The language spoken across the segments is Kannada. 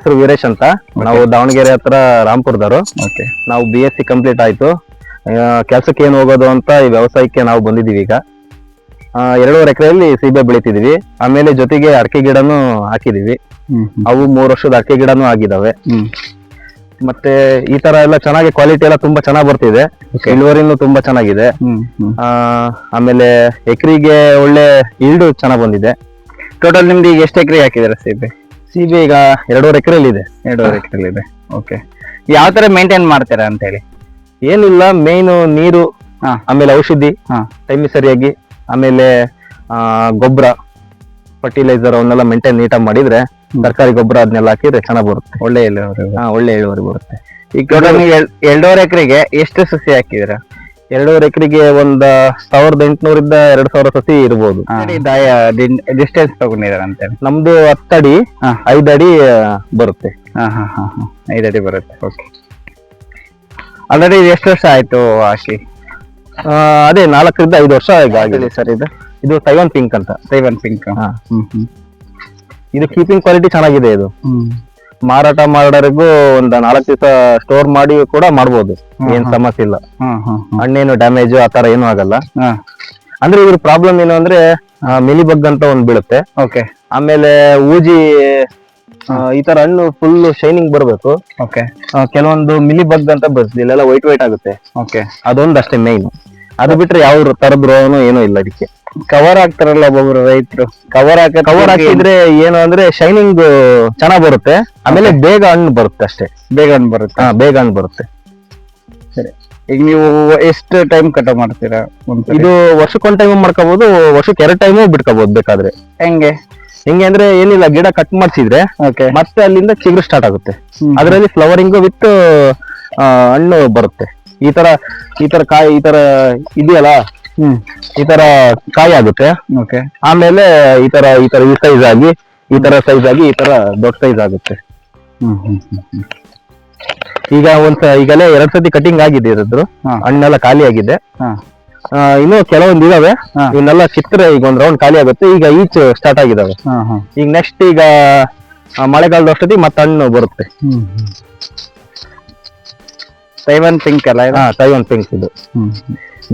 ಹೆಸರು ವೀರೇಶ್ ಅಂತ. ನಾವು ದಾವಣಗೆರೆ ಹತ್ರ ರಾಂಪುರದವರು. ಓಕೆ. ನಾವು BSc ಕಂಪ್ಲೀಟ್ ಆಯ್ತು. ಕೆಲ್ಸಕ್ಕೆ ಏನ್ ಹೋಗೋದು ಅಂತ ಈ ವ್ಯವಸಾಯಕ್ಕೆ ನಾವು ಬಂದಿದೀವಿ ಈಗ. 2.5 ಎಕರೆಯಲ್ಲಿ ಸೀಬೆ ಬೆಳಿತಿದೀವಿ. ಆಮೇಲೆ ಜೊತೆಗೆ ಅಡಿಕೆ ಗಿಡನು ಹಾಕಿದೀವಿ. ಅವು 3 ವರ್ಷದ ಅಡಿಕೆ ಗಿಡನು ಆಗಿದಾವೆ. ಮತ್ತೆ ಈ ತರ ಎಲ್ಲ ಚೆನ್ನಾಗಿ ಕ್ವಾಲಿಟಿ ಎಲ್ಲ ತುಂಬಾ ಚೆನ್ನಾಗಿ ಬರ್ತಿದೆ. ಇಳುವರಿನೂ ತುಂಬಾ ಚೆನ್ನಾಗಿದೆ. ಆಮೇಲೆ ಎಕರೆಗೆ ಒಳ್ಳೆ ಈಲ್ಡ್ ಚೆನ್ನಾಗ್ ಬಂದಿದೆ. ಟೋಟಲ್ ನಿಮ್ದು ಈಗ ಎಷ್ಟು ಎಕರೆ ಹಾಕಿದಾರೆ ಸೀಬೆ? ಸೀಬೆ ಈಗ 2.5 ಎಕರೆಯಲ್ಲಿ ಇದೆ. 2.5 ಎಕರೆ ಇದೆ. ಓಕೆ. ಯಾವ ತರ ಮೇಂಟೈನ್ ಮಾಡ್ತೀರಾ ಅಂತ ಹೇಳಿ? ಏನಿಲ್ಲ, ಮೇನ್ ನೀರು, ಆಮೇಲೆ ಔಷಧಿ ಟೈಮ್ ಸರಿಯಾಗಿ, ಆಮೇಲೆ ಗೊಬ್ಬರ, ಫರ್ಟಿಲೈಸರ್ ಅವನ್ನೆಲ್ಲ ಮೇಂಟೈನ್ ನೀಟಾಗಿ ಮಾಡಿದ್ರೆ, ತರಕಾರಿ ಗೊಬ್ಬರ ಅದನ್ನೆಲ್ಲ ಹಾಕಿದ್ರೆ ಚೆನ್ನಾಗಿ ಬರುತ್ತೆ. ಒಳ್ಳೆ ಇಳುವರಿ. ಒಳ್ಳೆ ಇಳುವರಿ ಬರುತ್ತೆ. ಈಗ ಟೋಟಲ್ 2.5 ಎಕರೆಗೆ ಎಷ್ಟು ಸಸಿ ಹಾಕಿದಿರಾ? 2.5 ಎಕರೆಗೆ 1800 ಇಂದ 2000 ಸಸಿ ಇರ್ಬೋದು. ಡಿಸ್ಟೆನ್ಸ್ ತಗೊಂಡಿದಾರ ಅಂತ? ನಮ್ದು 10 ಅಡಿ 5 ಅಡಿ ಬರುತ್ತೆ. 5 ಅಡಿ ಬರುತ್ತೆ. ಓಕೆ. ಆಲ್ರೆಡಿ ಎಷ್ಟು ವರ್ಷ ಆಯ್ತು ಹಾಕಿ? ಅದೇ 4 ರಿಂದ 5 ವರ್ಷ ಆಗಿದೆ ಸರ್. ಇದು ತೈವಾನ್ ಪಿಂಕ್ ಅಂತ. Taiwan pink. ಇದು ಕೀಪಿಂಗ್ ಕ್ವಾಲಿಟಿ ಚೆನ್ನಾಗಿದೆ. ಇದು ಮಾರಾಟ ಮಾಡೋರಿಗೂ ಒಂದು 4 ದಿವಸ ಸ್ಟೋರ್ ಮಾಡಿ ಕೂಡ ಮಾಡ್ಬೋದು, ಏನ್ ಸಮಸ್ಯೆ ಇಲ್ಲ. ಹಣ್ಣೇನು ಡ್ಯಾಮೇಜ್ ಆತರ ಏನು ಆಗಲ್ಲ. ಅಂದ್ರೆ ಇದ್ರ ಪ್ರಾಬ್ಲಮ್ ಏನು ಅಂದ್ರೆ ಮಿಲಿ ಬಗ್ ಅಂತ ಒಂದ್ ಬೀಳುತ್ತೆ. ಓಕೆ. ಆಮೇಲೆ ಊಜಿ ಈ ತರ ಹಣ್ಣು ಫುಲ್ ಶೈನಿಂಗ್ ಬರ್ಬೇಕು. ಓಕೆ. ಕೆಲವೊಂದು ಮಿಲಿ ಬಗ್ ಅಂತ ಬರ್ತದೆ, ಇಲ್ಲೆಲ್ಲ ವೈಟ್ ಆಗುತ್ತೆ. ಓಕೆ. ಅದೊಂದು ಅಷ್ಟೇ ಮೇನ್. ಅದು ಬಿಟ್ರೆ ಯಾವ ತರದ ರೋಗನು ಏನೂ ಇಲ್ಲ ಅದಕ್ಕೆ. ಕವರ್ ಹಾಕ್ತಾರಲ್ಲ ಒಬ್ಬೊಬ್ರು ರೈತರು, ಕವರ್ ಹಾಕಿದ್ರೆ ಏನು ಅಂದ್ರೆ ಶೈನಿಂಗ್ ಚೆನ್ನಾಗ್ ಬರುತ್ತೆ. ಆಮೇಲೆ ಬೇಗ ಹಣ್ಣು ಬರುತ್ತೆ ಅಷ್ಟೇ. ಬೇಗ ಹಣ್ಣು ಬರುತ್ತೆ. ಬೇಗ ಹಣ್ಣು ಬರುತ್ತೆ. ಸರಿ. ಈಗ ನೀವು ಎಷ್ಟು ಟೈಮ್ ಕಟ್ ಮಾಡ್ತೀರಾ? ಇದು ವರ್ಷಕ್ಕೊಂದ್ ಟೈಮ್ ಮಾಡ್ಕೋಬಹುದು, ವರ್ಷಕ್ಕೆ 2 ಟೈಮು ಬಿಟ್ಕೋಬಹುದು ಬೇಕಾದ್ರೆ. ಹೆಂಗೆ ಅಂದ್ರೆ ಏನಿಲ್ಲ, ಗಿಡ ಕಟ್ ಮಾಡ್ಸಿದ್ರೆ ಮತ್ತೆ ಅಲ್ಲಿಂದ ಚಿಗುರು ಸ್ಟಾರ್ಟ್ ಆಗುತ್ತೆ. ಅದರಲ್ಲಿ ಫ್ಲವರಿಂಗ್ ವಿತ್ ಹಣ್ಣು ಬರುತ್ತೆ. ಈ ತರ ಕಾಯಿ ಈ ತರ ಇದೆಯಲ್ಲ, ಈ ತರ ಕಾಯಿ ಆಗುತ್ತೆ. ಆಮೇಲೆ ಈ ಸೈಜ್ ಆಗಿ, ಈ ತರ ದೊಡ್ಡ ಸೈಜ್ ಆಗುತ್ತೆ. ಈಗ ಈಗಲೇ 2 ಸತಿ ಕಟಿಂಗ್ ಆಗಿದೆ ಇರೋದು. ಹಣ್ಣೆಲ್ಲ ಖಾಲಿ ಆಗಿದೆ. ಇನ್ನು ಕೆಲವೊಂದು ಇದಾವೆ, ಇವನ್ನೆಲ್ಲ ಕಿತ್ತರೆ ಈಗ ಒಂದ್ ರೌಂಡ್ ಖಾಲಿ ಆಗುತ್ತೆ. ಈಗ ಈಚ್ ಸ್ಟಾರ್ಟ್ ಆಗಿದಾವೆ. ಈಗ ನೆಕ್ಸ್ಟ್ ಈಗ ಮಳೆಗಾಲದ ಅಷ್ಟೊತ್ತಿ ಮತ್ತೆ ಹಣ್ಣು ಬರುತ್ತೆ. ತೈವಾನ್ ಪಿಂಕ್ ಅಲ್ಲ? ತೈವಾನ್ ಪಿಂಕ್ ಇದು.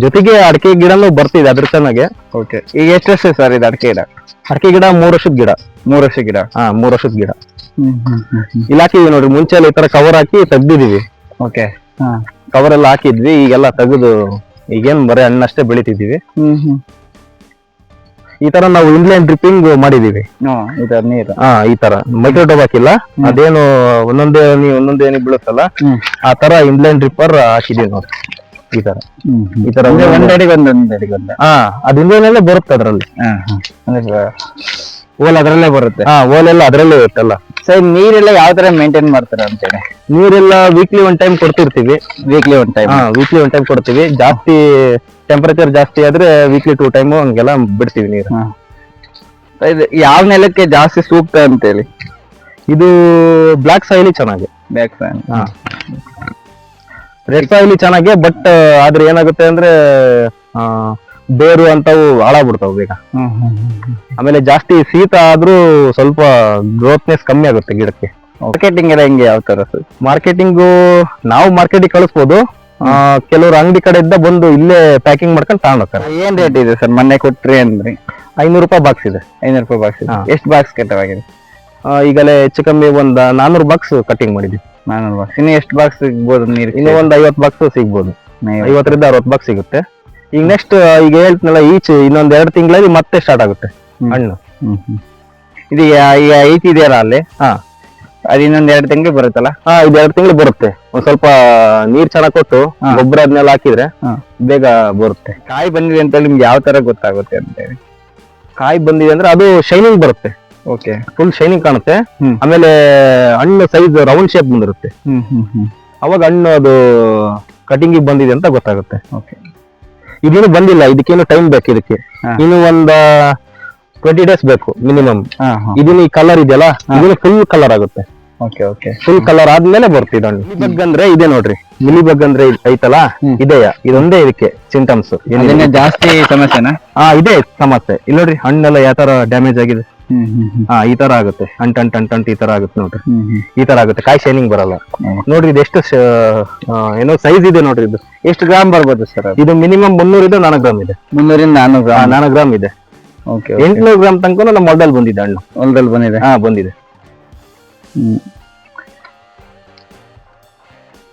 ಜೊತೆಗೆ ಅಡಿಕೆ ಗಿಡನೂ ಬರ್ತಿದೆ ಅದ್ರ ಚೆನ್ನಾಗೆ. ಓಕೆ. ಈಗ ಎಷ್ಟು ವರ್ಷ ಸರ್ ಇದು ಅಡಿಕೆ ಗಿಡ? ಅಡಿಕೆ ಗಿಡ 3 ವರ್ಷದ ಗಿಡ. 3 ವರ್ಷ ಗಿಡ? 3 ವರ್ಷದ ಗಿಡ. ಇಲ್ಲಿ ಹಾಕಿದ್ವಿ ನೋಡ್ರಿ, ಮುಂಚೆ ಎಲ್ಲ ಈ ತರ ಕವರ್ ಹಾಕಿ ತೆಗ್ದಿದೀವಿ. ಓಕೆ. ಕವರ್ ಎಲ್ಲ ಹಾಕಿದ್ವಿ, ಈಗೆಲ್ಲ ತೆಗೆದು ಈಗೇನ್ ಬರೀ ಹಣ್ಣಷ್ಟೇ ಬೆಳಿತಿದೀವಿ. ಈ ತರ ನಾವು ಇನ್ಲೈನ್ ಡ್ರಿಪ್ಪಿಂಗ್ ಮಾಡಿದೀವಿ. ಈ ತರ ಮೈಕ್ರೋಟೋಬ್ ಹಾಕಿಲ್ಲ, ಅದೇನು ಒಂದೊಂದೇ ಬೀಳುತ್ತಲ್ಲ, ಆ ತರ ಇನ್ಲೈನ್ ಡ್ರಿಪ್ಪರ್ ಹಾಕಿದೀವಿ ನೋಡಿ. ಈ ತರ ಅದು ಇನ್ಲೈನಲ್ಲೇ ಬರುತ್ತೆ. ಅದ್ರಲ್ಲಿ ಓಲ್ ಅದ್ರಲ್ಲೇ ಬರುತ್ತೆ. ಓಲೆಲ್ಲ ಅದ್ರಲ್ಲೇ ಇರುತ್ತಲ್ಲ. ಸರ್, ನೀರೆಲ್ಲ ಯಾವ ತರ ಮೇಂಟೈನ್ ಮಾಡ್ತಾರೆ ಅಂತೇಳಿ? ನೀರೆಲ್ಲ ವೀಕ್ಲಿ 1 ಟೈಮ್ ಕೊಡ್ತಿರ್ತೀವಿ. ವೀಕ್ಲಿ 1 ಟೈಮ್ ಕೊಡ್ತೀವಿ. ಜಾಸ್ತಿ ಟೆಂಪರೇಚರ್ ಜಾಸ್ತಿ ಆದ್ರೆ ವೀಕ್ಲಿ 2 ಟೈಮ್ ಹಂಗೆಲ್ಲ ಬಿಡ್ತೀವಿ ನೀರು. ಯಾವ ನೆಲಕ್ಕೆ ಜಾಸ್ತಿ ಸೂಕ್ತ ಅಂತೇಳಿ? ಇದು ಬ್ಲಾಕ್ ಸಾಯಿಲ್ ಚೆನ್ನಾಗಿ. Block soil. ರೆಡ್ ಸಾಯಿಲ್ ಚೆನ್ನಾಗಿ, ಬಟ್ ಆದ್ರೆ ಏನಾಗುತ್ತೆ ಅಂದ್ರೆ ಬೇರು ಅಂತವು ಹಾಳಾಗ್ಬಿಡ್ತಾವ ಬೇಗ. ಆಮೇಲೆ ಜಾಸ್ತಿ ಶೀತ ಆದ್ರೂ ಸ್ವಲ್ಪ ಗ್ರೋತ್ನೆಸ್ ಕಮ್ಮಿ ಆಗುತ್ತೆ ಗಿಡಕ್ಕೆ. ಮಾರ್ಕೆಟಿಂಗ್ ಎಲ್ಲ ಹೆಂಗೆ, ಯಾವ ತರ? ಮಾರ್ಕೆಟಿಂಗು ನಾವು ಮಾರ್ಕೆಟಿಗೆ ಕಳಿಸ್ಬೋದು. ಕೆಲವರು ಅಂಗಡಿ ಕಡೆಯಿಂದ ಬಂದು ಇಲ್ಲೇ ಪ್ಯಾಕಿಂಗ್ ಮಾಡ್ಕೊಂಡು ತಗೊಂಡೋಗ್ತಾರೆ. ಏನ್ ರೇಟ್ ಇದೆ ಸರ್? ಮೊನ್ನೆ ಕೊಟ್ರಿ ಅಂದ್ರಿ 500 ರೂಪಾಯಿ ಬಾಕ್ಸ್ ಇದೆ. 500 ರೂಪಾಯಿ ಬಾಕ್ಸ್ ಇದೆ. ಎಷ್ಟು ಬಾಕ್ಸ್ ಕಟ್ಟವಾಗಿದೆ? ಈಗಲೇ ಹೆಚ್ಚು ಕಮ್ಮಿ ಒಂದ್ 400 ಬಾಕ್ಸ್ ಕಟಿಂಗ್ ಮಾಡಿದ್ವಿ. 400 ಬಾಕ್ಸ್. ಇನ್ನು ಎಷ್ಟು ಬಾಕ್ಸ್ ಸಿಗ್ಬೋದು ನೀರು? ಇನ್ನು ಒಂದು 50 ಬಾಕ್ಸ್ ಸಿಗ್ಬೋದು. 50 ರಿಂದ 60 ಬಾಕ್ಸ್ ಸಿಗುತ್ತೆ. ಈಗ ನೆಕ್ಸ್ಟ್ ಈಗ ಹೇಳ್ತೀನಲ್ಲ, ಈಚ್ ಇನ್ನೊಂದ್ 2 ತಿಂಗಳಲ್ಲಿ ಮತ್ತೆ ಸ್ಟಾರ್ಟ್ ಆಗುತ್ತೆ ಹಣ್ಣು. ಇದು ಈಗ ಐತಿದೆಯಲ್ಲ ಅಲ್ಲಿ, ಅದು ಇನ್ನೊಂದ್ 2 ತಿಂಗಳು ಬರುತ್ತಲ್ಲ? ಇದು 2 ತಿಂಗಳು ಬರುತ್ತೆ. ಒಂದ್ ಸ್ವಲ್ಪ ನೀರ್ ಚೆನ್ನಾಗ್ ಕೊಟ್ಟು ಗೊಬ್ಬರ ಅದನ್ನೆಲ್ಲ ಹಾಕಿದ್ರೆ ಬೇಗ ಬರುತ್ತೆ. ಕಾಯಿ ಬಂದಿದೆ ಅಂತ ನಿಮ್ಗೆ ಯಾವ ತರ ಗೊತ್ತಾಗುತ್ತೆ ಅಂತ ಹೇಳಿ? ಕಾಯಿ ಬಂದಿದೆ ಅಂದ್ರೆ ಅದು ಶೈನಿಂಗ್ ಬರುತ್ತೆ. ಓಕೆ. ಫುಲ್ ಶೈನಿಂಗ್ ಕಾಣುತ್ತೆ. ಆಮೇಲೆ ಹಣ್ಣು ಸೈಜ್ ರೌಂಡ್ ಶೇಪ್ ಬಂದಿರುತ್ತೆ. ಅವಾಗ ಹಣ್ಣು ಅದು ಕಟಿಂಗ್ ಬಂದಿದೆ ಅಂತ ಗೊತ್ತಾಗುತ್ತೆ. ಓಕೆ. ಇದೇನು ಬಂದಿಲ್ಲ, ಇದಕ್ಕೇನು ಟೈಮ್ ಬೇಕು. ಇದಕ್ಕೆ ಇನ್ನು ಒಂದ್ 20 ಡೇಸ್ ಬೇಕು ಮಿನಿಮಮ್. ಇದನ್ನ ಈ ಕಲರ್ ಇದೆಯಲ್ಲ, ಇದನ್ನ ಫುಲ್ ಕಲರ್ ಆಗುತ್ತೆ. ಫುಲ್ ಕಲರ್ ಆದ್ಮೇಲೆ ಬರುತ್ತೆ ಇದು ಹಣ್ಣು. ಮಿಲಿ ಬಗ್ ಅಂದ್ರೆ ಇದೆ ನೋಡ್ರಿ, ಮಿಲಿ ಬಗ್ ಅಂದ್ರೆ ಐತಲ್ಲ, ಇದೆಯಾ? ಇದೊಂದೇ ಇದಕ್ಕೆ ಸಿಂಟಮ್ಸ್. ಜಾಸ್ತಿ ಸಮಸ್ಯೆನಾ? ಇದೆ ಸಮಸ್ಯೆ. ಇಲ್ಲಿ ನೋಡ್ರಿ, ಹಣ್ಣೆಲ್ಲ ಯಾವ ತರ ಡ್ಯಾಮೇಜ್ ಆಗಿದೆ. ಈ ತರ ಆಗುತ್ತೆ ಅಂಟ್ ಈ ತರ ಆಗುತ್ತೆ ನೋಡ್ರಿ. ಈ ತರ ಆಗುತ್ತೆ, ಕಾಯಿ ಶೈನಿಂಗ್ ಬರಲ್ಲ ನೋಡ್ರಿ. ಇದು ಎಷ್ಟು ಏನೋ ಸೈಜ್ ಇದೆ ನೋಡ್ರಿ. ಇದು ಎಷ್ಟು ಗ್ರಾಮ್ ಬರ್ಬೋದು ಸರ್? ಇದು ಮಿನಿಮಮ್ 300 400 ಗ್ರಾಮ್ ಇದೆ. 300 400 ಗ್ರಾಮ್ ಇದೆ. 800 ಗ್ರಾಮ್ ತನಕ ನಮ್ಮ ಹೊಲದಲ್ಲಿ ಬಂದಿದೆ ಹಣ್ಣು. ಹೊಲದಲ್ಲಿ ಬಂದಿದೆ? ಬಂದಿದೆ.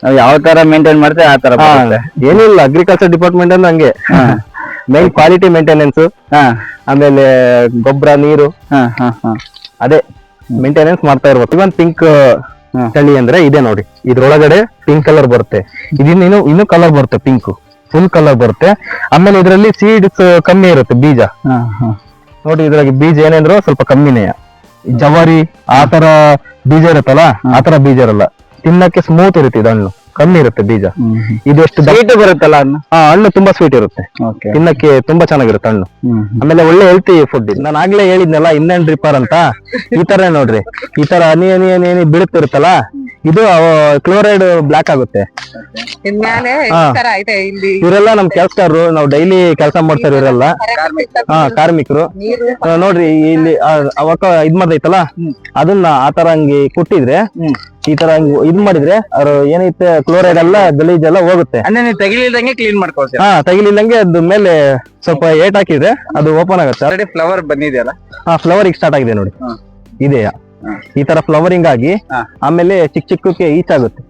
ನಾವು ಯಾವ ತರ ಮೇಂಟೈನ್ ಮಾಡ್ತೇವೆ ಆ ತರ ಏನಿಲ್ಲ, ಅಗ್ರಿಕಲ್ಚರ್ ಡಿಪಾರ್ಟ್ಮೆಂಟ್ ಅಂದ್ರೆ ಹಂಗೆ ಮೇನ್ ಕ್ವಾಲಿಟಿ ಮೇಂಟೆನೆನ್ಸ್, ಆಮೇಲೆ ಗೊಬ್ಬರ ನೀರು, ಅದೇ ಮೇಂಟೆನೆನ್ಸ್ ಮಾಡ್ತಾ ಇರ್ಬೇಕು. ಇವನ್ ಪಿಂಕ್ ತಳಿ ಅಂದ್ರೆ ಇದೆ ನೋಡಿ, ಇದ್ರೊಳಗಡೆ ಪಿಂಕ್ ಕಲರ್ ಬರುತ್ತೆ. ಇನ್ನು ಕಲರ್ ಬರುತ್ತೆ, ಪಿಂಕ್ ಫುಲ್ ಕಲರ್ ಬರುತ್ತೆ. ಆಮೇಲೆ ಇದರಲ್ಲಿ ಸೀಡ್ಸ್ ಕಮ್ಮಿ ಇರುತ್ತೆ, ಬೀಜ ನೋಡಿ. ಇದ್ರಾಗ ಬೀಜ ಏನೇಂದ್ರು ಸ್ವಲ್ಪ ಕಮ್ಮಿನೇ. ಜವಾರಿ ಆತರ ಬೀಜ ಇರುತ್ತಲ್ಲ, ಆತರ ಬೀಜ ಇರಲ್ಲ. ತಿನ್ನಕ್ಕೆ ಸ್ಮೂತ್ ಇರುತ್ತೆ, ಇದು ಹಣ್ಣು ಕಮ್ಮಿ ಇರುತ್ತೆ ಬೀಜ. ಇದು ಎಷ್ಟು ಸ್ವೀಟ್ ಬರುತ್ತಲ್ಲ ಹಣ್ಣು? ಹಣ್ಣು ತುಂಬಾ ಸ್ವೀಟ್ ಇರುತ್ತೆ, ತಿನ್ನಕ್ಕೆ ತುಂಬಾ ಚೆನ್ನಾಗಿರುತ್ತೆ ಹಣ್ಣು. ಆಮೇಲೆ ಒಳ್ಳೆ ಹೆಲ್ತಿ ಫುಡ್ ಇದು. ನಾನು ಆಗ್ಲೇ ಹೇಳಿದ್ನಲ್ಲ ಇನ್ನೆಂಡ್ ಡ್ರಿಪ್ಪರ್ ಅಂತ, ಈ ತರ ನೋಡ್ರಿ, ಈ ತರ ಹನಿ ಹನಿ ಹನಿ ಹನಿ ಬೀಳುತ್ತಿರುತ್ತಲ್ಲ, ಇದು ಕ್ಲೋರೈಡ್ ಬ್ಲಾಕ್ ಆಗುತ್ತೆ. ಇವರೆಲ್ಲ ನಮ್ ಕೆಲ್ಸಗಾರರು, ನಾವು ಡೈಲಿ ಕೆಲಸ ಮಾಡ್ತಾರೆ ಇವರೆಲ್ಲ. ಕಾರ್ಮಿಕರು ನೋಡ್ರಿ, ಇಲ್ಲಿ ಅವಾಗ ಇದ್ ಮಾಡ್ದೈತಲ್ಲ, ಅದನ್ನ ಆತರ ಹಂಗೆ ಕೊಟ್ಟಿದ್ರೆ, ಈ ತರ ಇದ್ ಮಾಡಿದ್ರೆ ಅವ್ರು ಏನೈತೆ ಕ್ಲೋರೈಡ್ ಎಲ್ಲ ಗಲೀಜ್ ಎಲ್ಲ ಹೋಗುತ್ತೆ. ತಗಿಲಿಲ್ದಂಗೆ ಕ್ಲೀನ್ ಮಾಡ್ಕೊಳ್ತೀವಿ. ತಗಿಲಿಲ್ಲಂಗೆ ಅದ್ ಮೇಲೆ ಸ್ವಲ್ಪ ಏಟ್ ಹಾಕಿದ್ರೆ ಅದು ಓಪನ್ ಆಗುತ್ತೆ. ಫ್ಲವರ್ ಬಂದಿದೆಯಲ್ಲ? ಫ್ಲವರಿಂಗ್ ಸ್ಟಾರ್ಟ್ ಆಗಿದೆ ನೋಡಿ, ಇದೆಯಾ? ಈ ತರ ಫ್ಲವರಿಂಗ್ ಆಗಿ ಆಮೇಲೆ ಚಿಕ್ಕಕ್ಕೆ ಈಚ್ ಆಗುತ್ತೆ.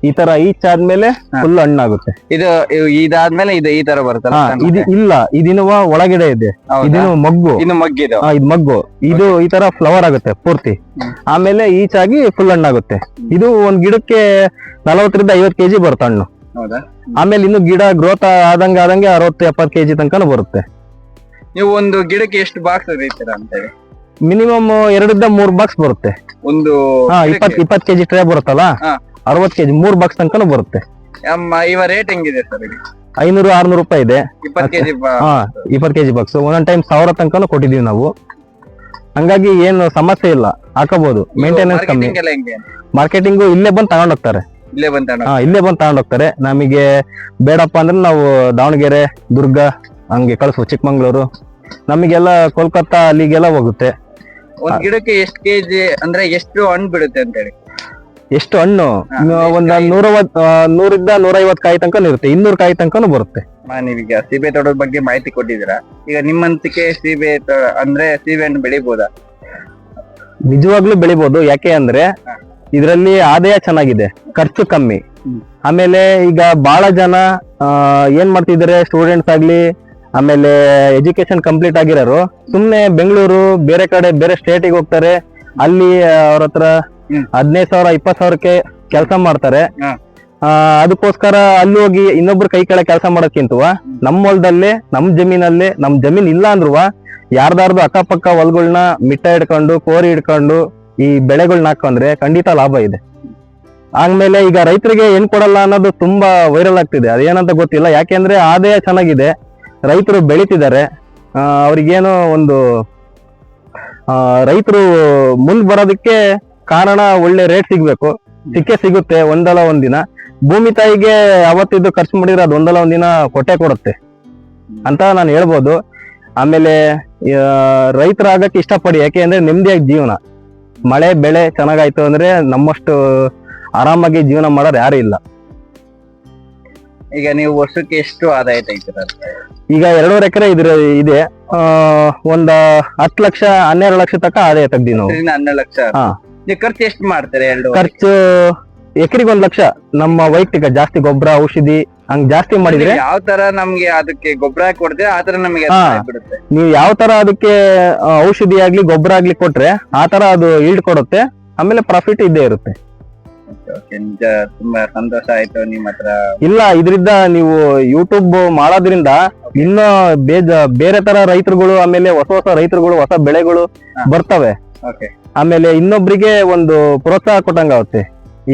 ಈ ತರ ಈಚ್ ಆದ್ಮೇಲೆ ಫುಲ್ ಹಣ್ಣಾಗುತ್ತೆ. ಇದು ಇದಾದ್ಮೇಲೆ ಇದು ಈ ತರ ಬರುತ್ತಲ್ಲ? ಇಲ್ಲ, ಇದಿನ್ನುವ ಒಳಗಡೆ ಇದೆ, ಇದಿನ್ನು ಮಗ್ಗು. ಇನ್ನು ಮಗ್ಗಿದು? ಇದು ಮಗ್ಗು. ಇದು ಈ ತರ ಫ್ಲವರ್ ಆಗುತ್ತೆ ಪೂರ್ತಿ, ಆಮೇಲೆ ಈಚ್ ಆಗಿ ಫುಲ್ ಹಣ್ಣಾಗುತ್ತೆ. ಇದು ಒಂದ್ ಗಿಡಕ್ಕೆ 40 ರಿಂದ 50 kg ಬರುತ್ತೆ ಹಣ್ಣು. ಆಮೇಲೆ ಇನ್ನು ಗಿಡ ಗ್ರೋತ್ ಆದಂಗೆ 60-70 kg ತನಕ ಬರುತ್ತೆ. ನೀವು ಒಂದು ಗಿಡಕ್ಕೆ ಎಷ್ಟು ಬಾಕ್ಸ್ ತೆಗಿತೀರಾ ಅಂತ ಹೇಳಿ? ಮಿನಿಮಮ್ 2 ರಿಂದ 3 ಬಾಕ್ಸ್ ಬರುತ್ತೆ. ಒಂದು 20 kg ಟ್ರೇ ಬರುತ್ತಲ್ಲ, 60 kg 3 ಬಾಕ್ಸ್ ತನಕ ಬರುತ್ತೆ. ಇವ ರೇಟ್ ಹೆಂಗಿದೆ ಸರ್? 500-600 ರೂಪಾಯಿ ಇದೆ 20 kg. 20 kg ಬಾಕ್ಸ್ ಒಂದೊಂದ್ ಟೈಮ್ 1000 ತನಕ ಕೊಟ್ಟಿದೀವಿ ನಾವು. ಹಂಗಾಗಿ ಏನು ಸಮಸ್ಯೆ ಇಲ್ಲ, ಹಾಕಬಹುದು. ಮೇಂಟೆನೆನ್ಸ್ ಕಮ್ಮಿ. ಮಾರ್ಕೆಟಿಂಗು ಇಲ್ಲೇ ಬಂದು ತಗೊಂಡೋಗ್ತಾರೆ. ಇಲ್ಲೇ ಬಂದು ತಗೊಂಡೋಗ್ತಾರೆ. ನಮಗೆ ಬೇಡಪ್ಪ ಅಂದ್ರೆ ನಾವು ದಾವಣಗೆರೆ, ದುರ್ಗ ಹಂಗೆ ಕಳಿಸ್ಬೋದು, ಚಿಕ್ಕಮಂಗ್ಳೂರು, ನಮಗೆಲ್ಲ ಕೋಲ್ಕತ್ತಾ ಅಲ್ಲಿಗೆಲ್ಲ ಹೋಗುತ್ತೆ. ಒಂದ್ ಗಿಡಕ್ಕೆ ಎಷ್ಟು ಕೆಜಿ ಅಂದ್ರೆ ಎಷ್ಟು ಹಣ್ಣು ಬಿಡುತ್ತೆ ಅಂತ ಹೇಳಿ? ಎಷ್ಟು ಹಣ್ಣು? ಒಂದ್ 100 ರಿಂದ 150 ಕಾಯಿ ತನಕ ಇರುತ್ತೆ, 200 ಕಾಯಿ ತನಕ ಬರುತ್ತೆ. ನೀವೀಗ ಸೀಬೆ ತೋಟದ ಬಗ್ಗೆ ಮಾಹಿತಿ ಕೊಟ್ಟಿದ್ದೀರಾ. ಈಗ ನಿಮ್ಮಂತಿಕೆ ಸೀಬೆ ಅಂದ್ರೆ ಸೀಬೆ ಹಣ್ಣು ಬೆಳಿಬೋದಾ? ನಿಜವಾಗ್ಲೂ ಬೆಳಿಬಹುದು. ಯಾಕೆ ಅಂದ್ರೆ ಇದರಲ್ಲಿ ಆದಾಯ ಚೆನ್ನಾಗಿದೆ, ಖರ್ಚು ಕಮ್ಮಿ. ಆಮೇಲೆ ಈಗ ಬಹಳ ಜನ ಏನ್ ಮಾಡ್ತಿದ್ದಾರೆ, ಸ್ಟೂಡೆಂಟ್ಸ್ ಆಗ್ಲಿ, ಆಮೇಲೆ ಎಜುಕೇಶನ್ ಕಂಪ್ಲೀಟ್ ಆಗಿರೋರು ಸುಮ್ನೆ ಬೆಂಗಳೂರು ಬೇರೆ ಕಡೆ ಬೇರೆ ಸ್ಟೇಟಿಗೆ ಹೋಗ್ತಾರೆ. ಅಲ್ಲಿ ಅವ್ರ ಹತ್ರ 15,000 20,000ಕ್ಕೆ ಕೆಲಸ ಮಾಡ್ತಾರೆ. ಅದಕ್ಕೋಸ್ಕರ ಅಲ್ಲಿ ಹೋಗಿ ಇನ್ನೊಬ್ರು ಕೈ ಕೆಳಗೆ ಕೆಲಸ ಮಾಡೋಕ್ಕಿಂತ ನಮ್ಮ ಹೊಲದಲ್ಲೇ, ನಮ್ ಜಮೀನಲ್ಲಿ, ನಮ್ ಜಮೀನ್ ಇಲ್ಲ ಅಂದ್ರು ಯಾರ್ದಾರ್ದು ಅಕ್ಕಪಕ್ಕ ಹೊಲಗಳನ್ನ ಮಿಟ್ಟ ಹಿಡ್ಕೊಂಡು, ಕೋರಿ ಹಿಡ್ಕೊಂಡು ಈ ಬೆಳೆಗಳನ್ನ ಹಾಕೊಂಡ್ರೆ ಖಂಡಿತ ಲಾಭ ಇದೆ. ಆದ್ಮೇಲೆ ಈಗ ರೈತರಿಗೆ ಏನ್ ಕೊಡಲ್ಲ ಅನ್ನೋದು ತುಂಬಾ ವೈರಲ್ ಆಗ್ತಿದೆ. ಅದೇನಂತ ಗೊತ್ತಿಲ್ಲ. ಯಾಕೆಂದ್ರೆ ಆದಾಯ ಚೆನ್ನಾಗಿದೆ, ರೈತರು ಬೆಳಿತಿದ್ದಾರೆ. ಅವ್ರಿಗೇನೋ ಒಂದು ರೈತರು ಮುಂದ್ ಬರೋದಕ್ಕೆ ಕಾರಣ ಒಳ್ಳೆ ರೇಟ್ ಸಿಗ್ಬೇಕು. ಸಿಕ್ಕೇ ಸಿಗುತ್ತೆ ಒಂದಲ್ಲ ಒಂದಿನ. ಭೂಮಿ ತಾಯಿಗೆ ಯಾವತ್ತಿದ್ದು ಖರ್ಚು ಮಾಡಿದ್ರೆ ಅದು ಒಂದಲ್ಲ ಒಂದಿನ ಕೊಟ್ಟೆ ಕೊಡುತ್ತೆ ಅಂತ ನಾನು ಹೇಳ್ಬೋದು. ಆಮೇಲೆ ರೈತರಾಗಕ್ಕೆ ಇಷ್ಟಪಡಿ. ಯಾಕೆ ಅಂದ್ರೆ ನೆಮ್ಮದಿಯಾಗಿ ಜೀವನ, ಮಳೆ ಬೆಳೆ ಚೆನ್ನಾಗಾಯ್ತು ಅಂದ್ರೆ ನಮ್ಮಷ್ಟು ಆರಾಮಾಗಿ ಜೀವನ ಮಾಡೋರು ಯಾರು ಇಲ್ಲ. ಈಗ ನೀವು ವರ್ಷಕ್ಕೆ ಎಷ್ಟು ಆದಾಯ ತೆಗಿತೀರ? ಈಗ 2.5 ಎಕರೆ ಇದೆ. ಒಂದ್ 10 ಲಕ್ಷ 12 ಲಕ್ಷ ತನಕ ಆದಾಯ ತೆಗ್ದಿ ನಾವು. 12 ಲಕ್ಷ. ಖರ್ಚು ಎಷ್ಟು ಮಾಡ್ತಾರೆ? ಖರ್ಚು ಎಕರೆಗೆ 1 ಲಕ್ಷ. ನಮ್ಮ ವೈಯಕ್ತಿಕ ಜಾಸ್ತಿ ಗೊಬ್ಬರ, ಔಷಧಿ ಹಂಗ್ ಜಾಸ್ತಿ ಮಾಡಿದ್ರೆ ಯಾವ ತರ ನಮ್ಗೆ ಅದಕ್ಕೆ ಗೊಬ್ಬರ ಕೊಡ್ತೀರಾ ಆ ತರ ನಮಗೆ ಬಿಡುತ್ತೆ. ನೀವು ಯಾವ ತರ ಅದಕ್ಕೆ ಔಷಧಿ ಆಗ್ಲಿ ಗೊಬ್ಬರ ಆಗ್ಲಿ ಕೊಟ್ರೆ ಆ ತರ ಅದು ಈಲ್ಡ್ ಕೊಡುತ್ತೆ. ಆಮೇಲೆ ಪ್ರಾಫಿಟ್ ಇದ್ದೇ ಇರುತ್ತೆ. ನಿಜ ತುಂಬಾ ಸಂತೋಷ ಆಯ್ತು ನಿಮ್ಮ ಹತ್ರ. ಇಲ್ಲ, ಇದರಿಂದ ನೀವು ಯೂಟ್ಯೂಬ್ ಮಾಡೋದ್ರಿಂದ ಇನ್ನೂ ಬೇರೆ ತರ ರೈತರುಗಳು, ಆಮೇಲೆ ಹೊಸ ರೈತರುಗಳು, ಹೊಸ ಬೆಳೆಗಳು ಬರ್ತವೆ. ಆಮೇಲೆ ಇನ್ನೊಬ್ರಿಗೆ ಒಂದು ಪ್ರೋತ್ಸಾಹ ಕೊಟ್ಟಂಗಾಗುತ್ತೆ.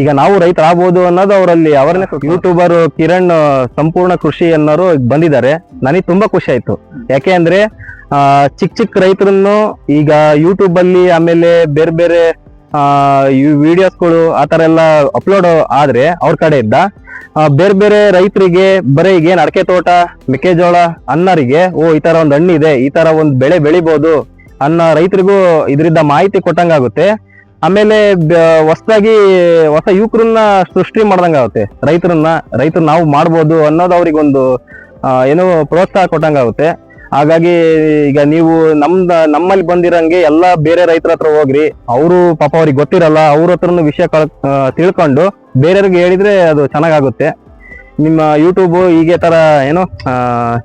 ಈಗ ನಾವು ರೈತರಾಗಬಹುದು ಅನ್ನೋದು ಅವರಲ್ಲಿ ಅವೇರ್ನೆಸ್. ಯೂಟ್ಯೂಬರ್ ಕಿರಣ್ ಸಂಪೂರ್ಣ ಕೃಷಿ ಅನ್ನೋರು ಬಂದಿದ್ದಾರೆ. ನನಗೆ ತುಂಬಾ ಖುಷಿ ಆಯ್ತು. ಯಾಕೆ ಅಂದ್ರೆ ಚಿಕ್ಕ ರೈತರನ್ನು ಈಗ ಯೂಟ್ಯೂಬ್ ಅಲ್ಲಿ, ಆಮೇಲೆ ಬೇರೆ ಬೇರೆ ವಿಡಿಯೋಸ್ಗಳು ಆತರ ಎಲ್ಲ ಅಪ್ಲೋಡ್ ಆದ್ರೆ ಅವ್ರ ಕಡೆಯಿಂದ ಬೇರೆ ಬೇರೆ ರೈತರಿಗೆ ಬರೀ ಈಗ ಏನ್ ಅಡಕೆ ತೋಟ, ಮೆಕ್ಕೆಜೋಳ ಅನ್ನೋರಿಗೆ ಈ ತರ ಒಂದ್ ಹಣ್ಣಿದೆ, ಈ ತರ ಒಂದ್ ಬೆಳೆ ಬೆಳಿಬಹುದು, ಅನ್ನ ರೈತರಿಗೂ ಇದರಿಂದ ಮಾಹಿತಿ ಕೊಟ್ಟಂಗಾಗುತ್ತೆ. ಆಮೇಲೆ ಹೊಸದಾಗಿ ಹೊಸ ಯುವಕರನ್ನ ಸೃಷ್ಟಿ ಮಾಡ್ದಂಗಾಗುತ್ತೆ. ರೈತರು ನಾವು ಮಾಡ್ಬೋದು ಅನ್ನೋದು ಅವ್ರಿಗೊಂದು ಏನೋ ಪ್ರೋತ್ಸಾಹ ಕೊಟ್ಟಂಗಾಗುತ್ತೆ. ಹಾಗಾಗಿ ಈಗ ನೀವು ನಮ್ಮಲ್ಲಿ ಬಂದಿರಂಗೆ ಎಲ್ಲ ಬೇರೆ ರೈತರ ಹತ್ರ ಹೋಗ್ರಿ, ಅವರು ಪಾಪ ಅವ್ರಿಗೆ ಗೊತ್ತಿರಲ್ಲ, ಅವ್ರ ಹತ್ರನು ವಿಷಯ ತಿಳ್ಕೊಂಡು ಬೇರೆಯವ್ರಿಗೆ ಹೇಳಿದ್ರೆ ಅದು ಚೆನ್ನಾಗಾಗುತ್ತೆ. ನಿಮ್ಮ ಯೂಟ್ಯೂಬ್ ಹೀಗೆ ತರ ಏನೋ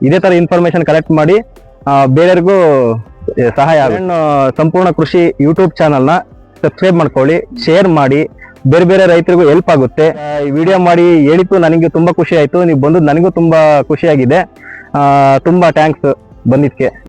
ಇದೇ ತರ ಇನ್ಫಾರ್ಮೇಶನ್ ಕಲೆಕ್ಟ್ ಮಾಡಿ ಬೇರೆಯವ್ರಿಗೂ ಸಹಾಯ ಆಗುತ್ತೆ. ಸಂಪೂರ್ಣ ಕೃಷಿ ಯೂಟ್ಯೂಬ್ ಚಾನಲ್ನ ಸಬ್ಸ್ಕ್ರೈಬ್ ಮಾಡ್ಕೊಳ್ಳಿ, ಶೇರ್ ಮಾಡಿ, ಬೇರೆ ಬೇರೆ ರೈತರಿಗೂ ಹೆಲ್ಪ್ ಆಗುತ್ತೆ. ಈ ವಿಡಿಯೋ ಮಾಡಿ ಹೇಳಿದ್ದು ನನಗೆ ತುಂಬಾ ಖುಷಿ ಆಯ್ತು. ನೀವು ಬಂದದ್ದು ನನಗೂ ತುಂಬಾ ಖುಷಿಯಾಗಿದೆ. ತುಂಬಾ ಥ್ಯಾಂಕ್ಸ್ ಬಂದಿದ್ದಕ್ಕೆ.